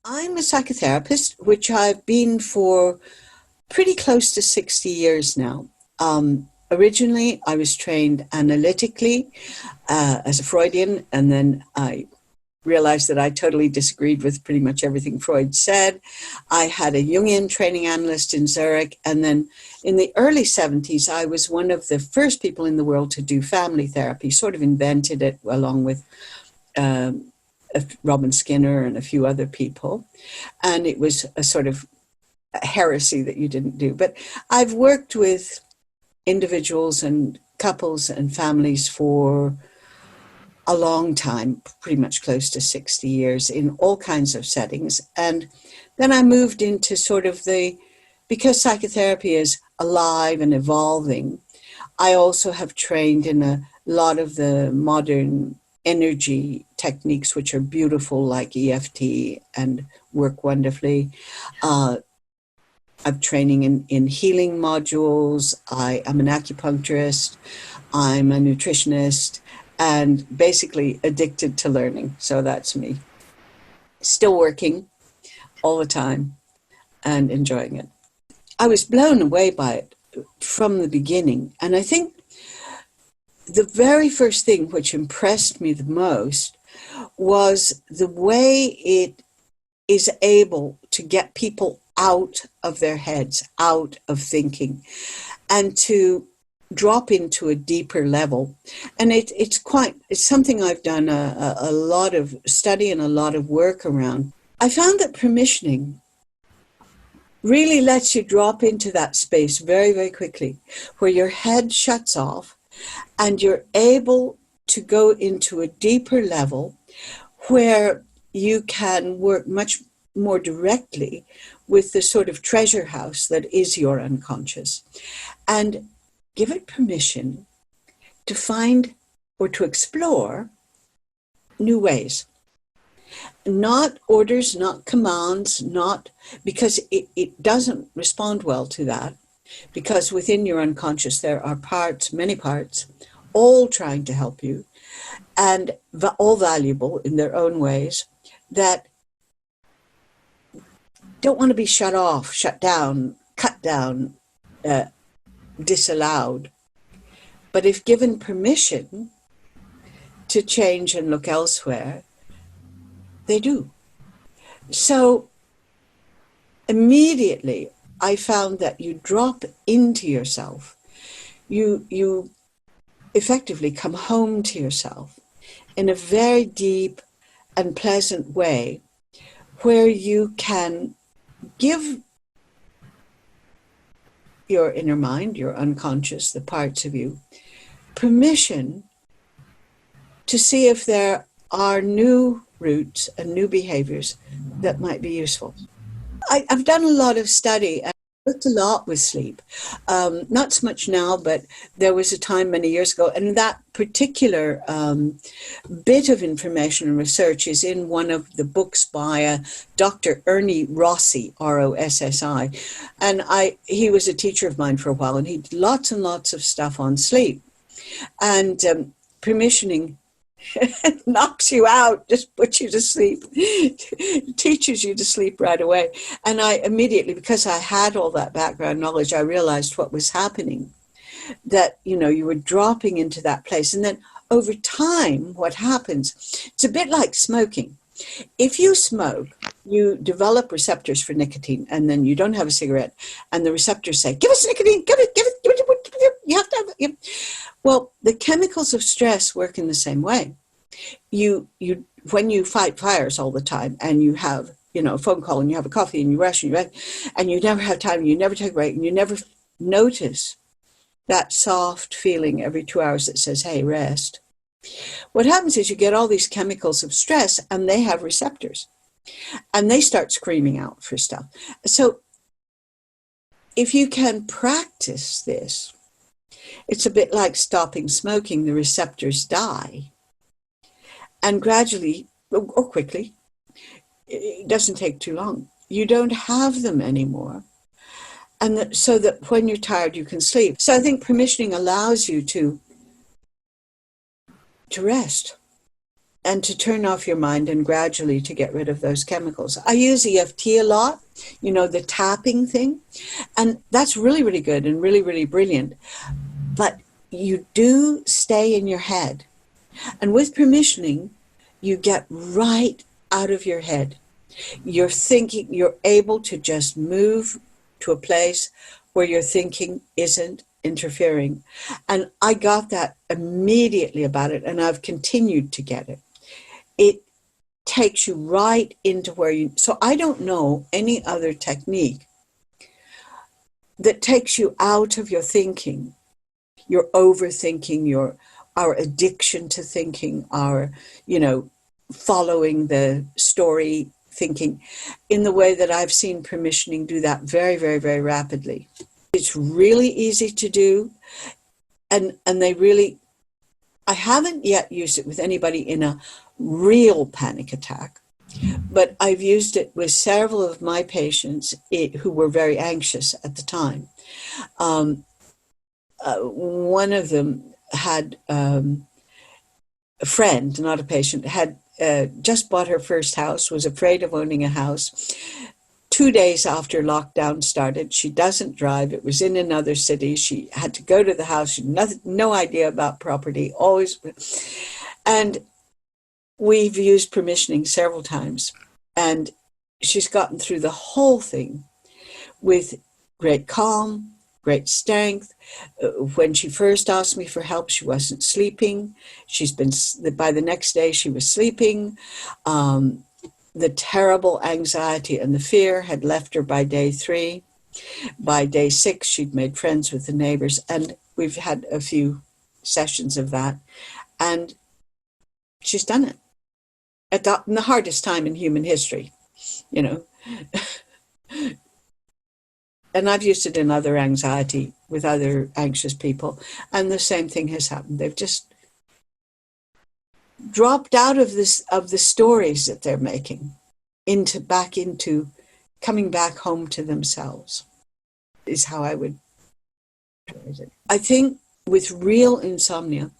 I'm a psychotherapist, which I've been for pretty close to 60 years now. Originally, I was trained analytically as a Freudian, and then I realized that I totally disagreed with pretty much everything Freud said. I had a Jungian training analyst in Zurich, and then in the early 70s, I was one of the first people in the world to do family therapy, sort of invented it along with um, Robin Skinner and a few other people. And it was a sort of heresy that you didn't do. But I've worked with individuals and couples and families for a long time, pretty much close to 60 years in all kinds of settings. And then I moved into sort of because psychotherapy is alive and evolving, I also have trained in a lot of the modern energy techniques, which are beautiful, like EFT and work wonderfully. I'm training in healing modules. I am an acupuncturist. I'm a nutritionist and basically addicted to learning. So that's me. Still working all the time and enjoying it. I was blown away by it from the beginning. And I think the very first thing which impressed me the most was the way it is able to get people out of their heads, out of thinking, and to drop into a deeper level. And it's something I've done a lot of study and a lot of work around. I found that permissioning really lets you drop into that space very, very quickly, where your head shuts off and you're able to go into a deeper level where you can work much more directly with the sort of treasure house that is your unconscious, and give it permission to find or to explore new ways. Not orders, not commands, not because it doesn't respond well to that, because within your unconscious there are parts, many parts, all trying to help you and all valuable in their own ways, that don't want to be shut off, shut down, cut down, disallowed. But if given permission to change and look elsewhere, they do. So immediately I found that you drop into yourself. You effectively come home to yourself in a very deep and pleasant way, where you can give your inner mind, your unconscious, the parts of you, permission to see if there are new routes and new behaviors that might be useful. I've done a lot of study and worked a lot with sleep. Not so much now, but there was a time many years ago, and that particular bit of information and research is in one of the books by Dr. Ernie Rossi, R-O-S-S-I. And he was a teacher of mine for a while, and he did lots and lots of stuff on sleep. And permissioning knocks you out, just puts you to sleep, teaches you to sleep right away. And I immediately, because I had all that background knowledge, I realized what was happening, that, you were dropping into that place. And then over time, what happens, it's a bit like smoking. If you smoke, you develop receptors for nicotine, and then you don't have a cigarette, and the receptors say, give us nicotine, give it, you have to have it. Well, the chemicals of stress work in the same way. When you fight fires all the time, and you have, a phone call, and you have a coffee, and you rush, and you never have time, and you never take a break, and you never notice that soft feeling every 2 hours that says, hey, rest. What happens is you get all these chemicals of stress, and they have receptors, and they start screaming out for stuff. So if you can practice this, it's a bit like stopping smoking. The receptors die. And gradually, or quickly, it doesn't take too long, you don't have them anymore. And so that when you're tired, you can sleep. So I think permissioning allows you to rest. and to turn off your mind and gradually to get rid of those chemicals. I use EFT a lot, the tapping thing, and that's really, really good and really, really brilliant. But you do stay in your head. And with permissioning, you get right out of your head. You're thinking, you're able to just move to a place where your thinking isn't interfering. And I got that immediately about it, and I've continued to get it. It takes you right into where so I don't know any other technique that takes you out of your thinking, your overthinking, our addiction to thinking, our, following the story thinking, in the way that I've seen permissioning do that very, very, very rapidly. It's really easy to do. And I haven't yet used it with anybody in a real panic attack, but I've used it with several of my patients who were very anxious at the time. One of them had a friend, not a patient, had just bought her first house, was afraid of owning a house. 2 days after lockdown started, she doesn't drive. It was in another city. She had to go to the house. She had no idea about property, always. And we've used permissioning several times. And she's gotten through the whole thing with great calm, great strength. When she first asked me for help, she wasn't sleeping. By the next day, she was sleeping. The terrible anxiety and the fear had left her by day 3. By day 6, she'd made friends with the neighbors, and we've had a few sessions of that. And she's done it in the hardest time in human history, And I've used it in other anxiety with other anxious people, and the same thing has happened. They've just dropped out of the stories that they're making back into coming back home to themselves, is how I would phrase it. I think with real insomnia,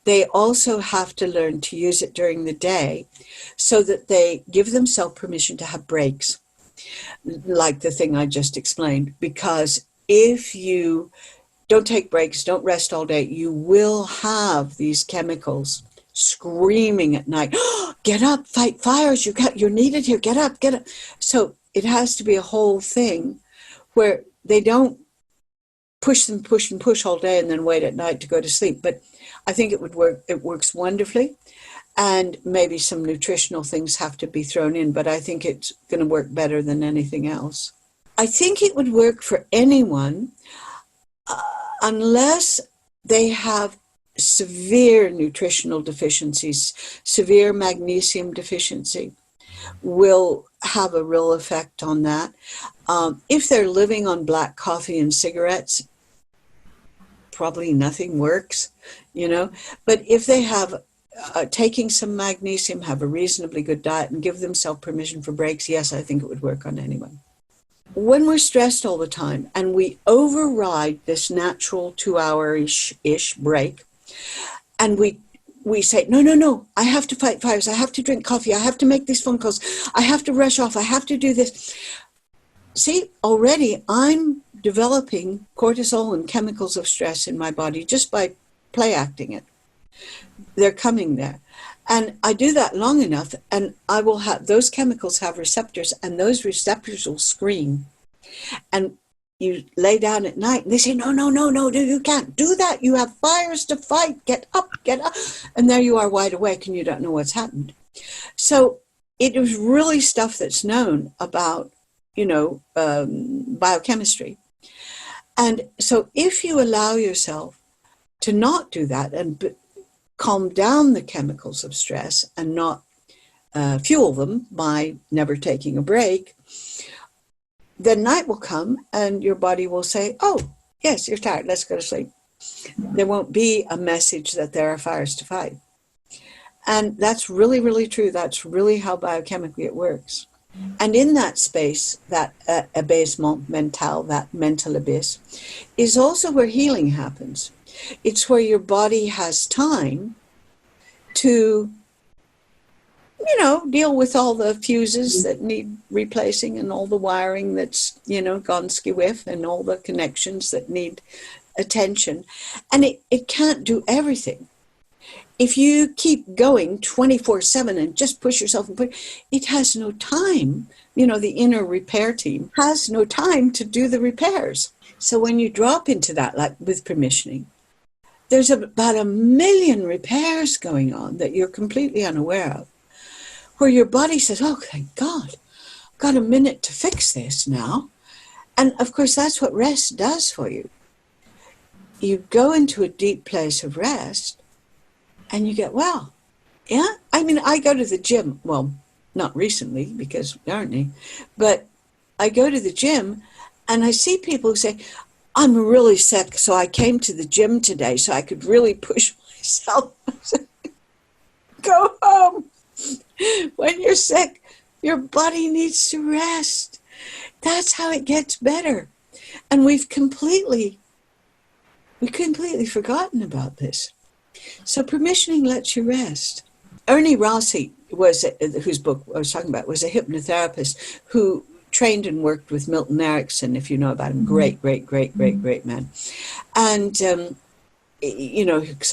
they also have to learn to use it during the day so that they give themselves permission to have breaks, like the thing I just explained. Because if you don't take breaks, don't rest all day, you will have these chemicals screaming at night, get up, fight fires, you're needed here, get up. So it has to be a whole thing where they don't push all day and then wait at night to go to sleep. But I think it works wonderfully. And maybe some nutritional things have to be thrown in, but I think it's going to work better than anything else. I think it would work for anyone unless they have severe nutritional deficiencies. Severe magnesium deficiency will have a real effect on that. If they're living on black coffee and cigarettes, probably nothing works, But if they have taking some magnesium, have a reasonably good diet, and give themselves permission for breaks, yes, I think it would work on anyone. When we're stressed all the time and we override this natural 2-hour-ish break, and we say, no, I have to fight fires, I have to drink coffee, I have to make these phone calls, I have to rush off, I have to do this. See, already I'm developing cortisol and chemicals of stress in my body just by play acting it. They're coming there. And I do that long enough, and I will have those chemicals have receptors, and those receptors will scream. And you lay down at night and they say, no, you can't do that. You have fires to fight. Get up. And there you are wide awake and you don't know what's happened. So it is really stuff that's known about, biochemistry. And so if you allow yourself to not do that and calm down the chemicals of stress and not fuel them by never taking a break, then night will come and your body will say, oh, yes, you're tired, let's go to sleep. There won't be a message that there are fires to fight. And that's really, really true. That's really how biochemically it works. And in that space, that abaissement mental, that mental abyss, is also where healing happens. It's where your body has time to deal with all the fuses that need replacing and all the wiring that's, gone skew-whiff and all the connections that need attention. And it can't do everything. If you keep going 24/7 and just push yourself and push, it has no time. The inner repair team has no time to do the repairs. So when you drop into that, like with permissioning, there's about 1 million repairs going on that you're completely unaware of, where your body says, oh, thank God, I've got a minute to fix this now. And of course, that's what rest does for you. You go into a deep place of rest and you get well. Yeah. I mean, I go to the gym. Well, not recently because aren't they? But I go to the gym and I see people who say, I'm really sick, so I came to the gym today so I could really push myself. Go home. When you're sick, your body needs to rest. That's how it gets better. And we've completely forgotten about this. So permissioning lets you rest. Ernie Rossi whose book I was talking about, was a hypnotherapist who trained and worked with Milton Erickson, if you know about him. Great man. And, so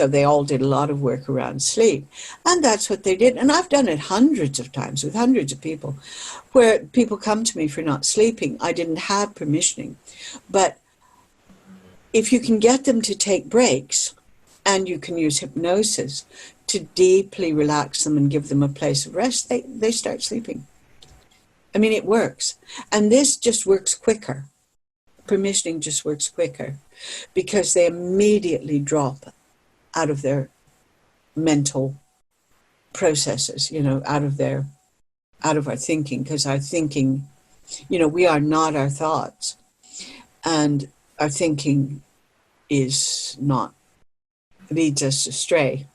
they all did a lot of work around sleep. And that's what they did. And I've done it hundreds of times with hundreds of people, where people come to me for not sleeping. I didn't have permissioning. But if you can get them to take breaks, and you can use hypnosis to deeply relax them and give them a place of rest, they start sleeping. I mean, it works. And this just works quicker. Permissioning just works quicker because they immediately drop out of their mental processes, out of our thinking, because our thinking, we are not our thoughts. And our thinking leads us astray.